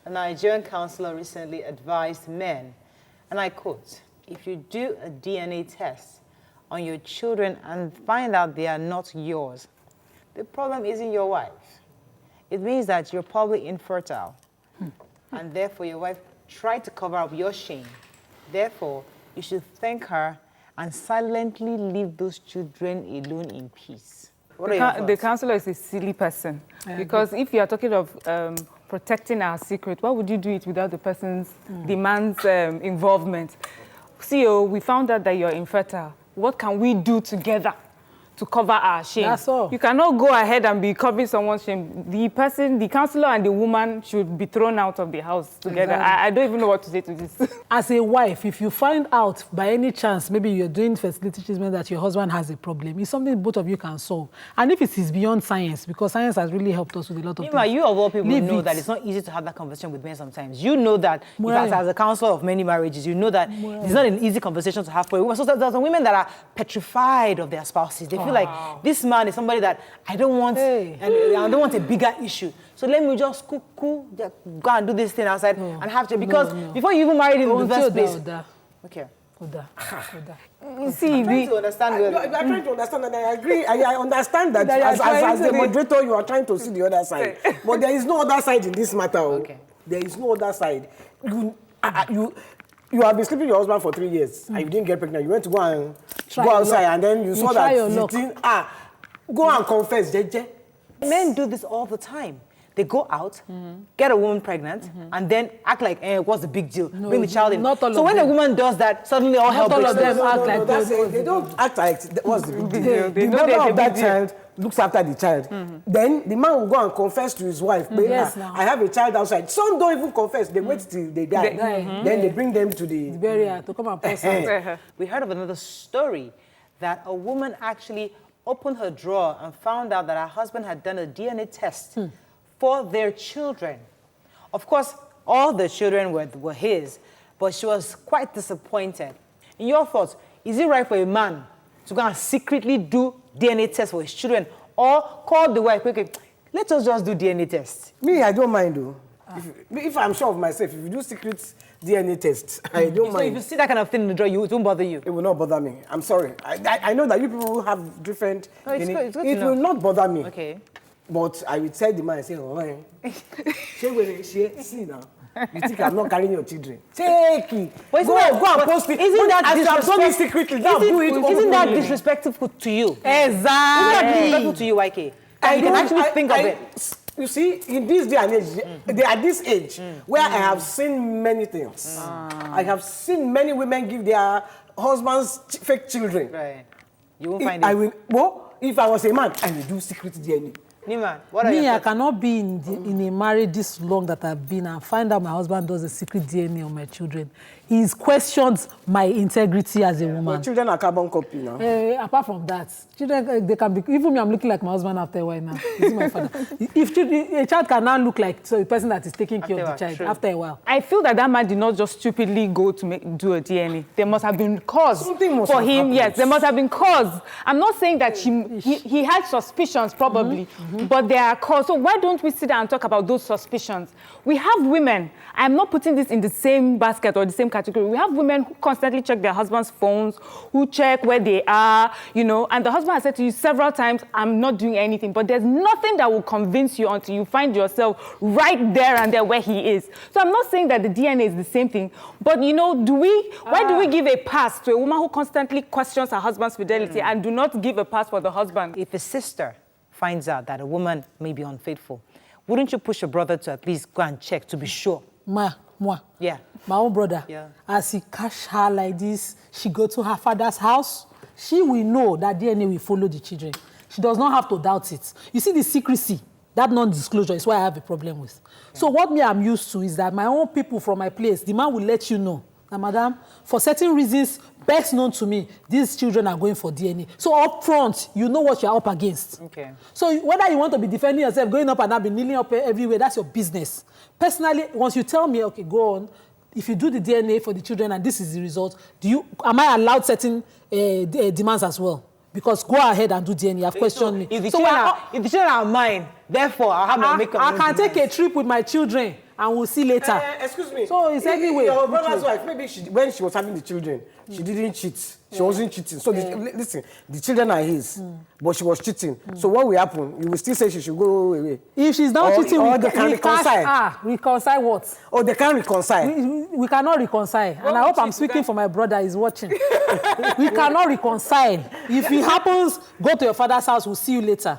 A Nigerian counselor recently advised men, and I quote, if you do a DNA test on your children and find out they are not yours, the problem isn't your wife. It means that you're probably infertile. And therefore, your wife tried to cover up your shame. Therefore, you should thank her and silently leave those children alone in peace. The counselor is a silly person. Because if you are talking of protecting our secret, why would you do it without the person's demands involvement? CEO, we found out that you're infertile. What can we do together to cover our shame? That's all. You cannot go ahead and be covering someone's shame. The person, the counselor and the woman should be thrown out of the house together. Exactly. I don't even know what to say to this. As a wife, if you find out by any chance, maybe you're doing fertility treatment that your husband has a problem, it's something both of you can solve. And if it is beyond science, because science has really helped us with a lot of things. You of all people know that it's not easy to have that conversation with men sometimes. You know that, in fact, as a counselor of many marriages, you know that it's not an easy conversation to have for a woman. So there's some women that are petrified of their spouses. They feel like this man is somebody that I don't want, and I don't want a bigger issue. So let me just go and do this thing outside and have to, because before you even married him in the first place. Okay. You see, I'm trying to understand. I'm trying to understand, and I agree. I understand that as the moderator, you are trying to see the other side. But there is no other side in this matter. Okay. There is no other side. You have been sleeping with your husband for 3 years and you didn't get pregnant. You went to go outside and then you saw that the thing. Go and confess, JJ. Men do this all the time. They go out, get a woman pregnant, and then act like, what's the big deal? Bring the child in. So when a woman does that, suddenly all hell breaks loose. They don't act like what's the big deal. The mother of that child looks after the child. Then the man will go and confess to his wife, I have a child outside. Some don't even confess. They wait till they die. Then they bring them to the burial to come and pass out. We heard of another story that a woman actually opened her drawer and found out that her husband had done a DNA test for their children. Of course, all the children were his, but she was quite disappointed. In your thoughts, is it right for a man to go and secretly do DNA tests for his children, or call the wife, okay, let us just do DNA tests? Me, I don't mind though. If I'm sure of myself, if you do secret DNA tests, I don't mind. So if you see that kind of thing in the drawer, it won't bother you? It will not bother me. I'm sorry. I know that you people have different... No, it's good to it know. will not bother me. Okay. But I will tell the man, say, see now. You think I'm not carrying your children? Take it. But go and post it. Isn't that disrespectful? Secretly, do it. Isn't that disrespectful to you? Exactly. Isn't that disrespectful to you, YK? I can actually think of it. You see, in this day and age, they are this age where I have seen many things. I have seen many women give their husbands fake children. Right. You won't find it. If I was a man, I will do secret DNA. Nima, what are your thoughts? I cannot be in a marriage this long that I've been and find out my husband does a secret DNA on my children. He's questioned my integrity as a woman. But children are carbon copy now. Apart from that, children, they can be, even me, I'm looking like my husband after a while now. This is my father. A child can now look like a person that is taking care of the child after a while. I feel that man did not just stupidly go to do a DNA. There must have been cause for him. Yes, there must have been cause. I'm not saying that he had suspicions probably, but there are cause. So why don't we sit down and talk about those suspicions? We have women. I'm not putting this in the same basket or the same category. We have women who constantly check their husband's phones, who check where they are, and the husband has said to you several times, I'm not doing anything, but there's nothing that will convince you until you find yourself right there and there where he is. So I'm not saying that the DNA is the same thing, but why do we give a pass to a woman who constantly questions her husband's fidelity and do not give a pass for the husband? If a sister finds out that a woman may be unfaithful, wouldn't you push your brother to at least go and check to be sure? Yeah. My own brother. Yeah. As he catch her like this, she go to her father's house, she will know that DNA will follow the children. She does not have to doubt it. You see the secrecy, that non-disclosure is what I have a problem with. Okay. So what I'm used to is that my own people from my place, the man will let you know that, madam, for certain reasons, best known to me, these children are going for DNA. So up front, you know what you're up against. Okay. So whether you want to be defending yourself, going up and down, be kneeling up everywhere, that's your business. Personally, once you tell me, okay, go on, if you do the DNA for the children and this is the result, am I allowed certain demands as well? Because go ahead and do DNA. I've questioned me. If the children are mine, therefore I'll have my makeup. I can take a trip with my children and we'll see later. Excuse me. So it's anyway. Your brother's wife, maybe when she was having the children, she didn't cheat. She wasn't cheating. So listen, the children are his, but she was cheating. So what will happen? You will still say she should go away. If she's not cheating, they can reconcile. Reconcile what? Oh, they can reconcile. We cannot reconcile. And I hope I'm speaking for my brother. He's watching. We cannot reconcile. If it happens, go to your father's house. We'll see you later.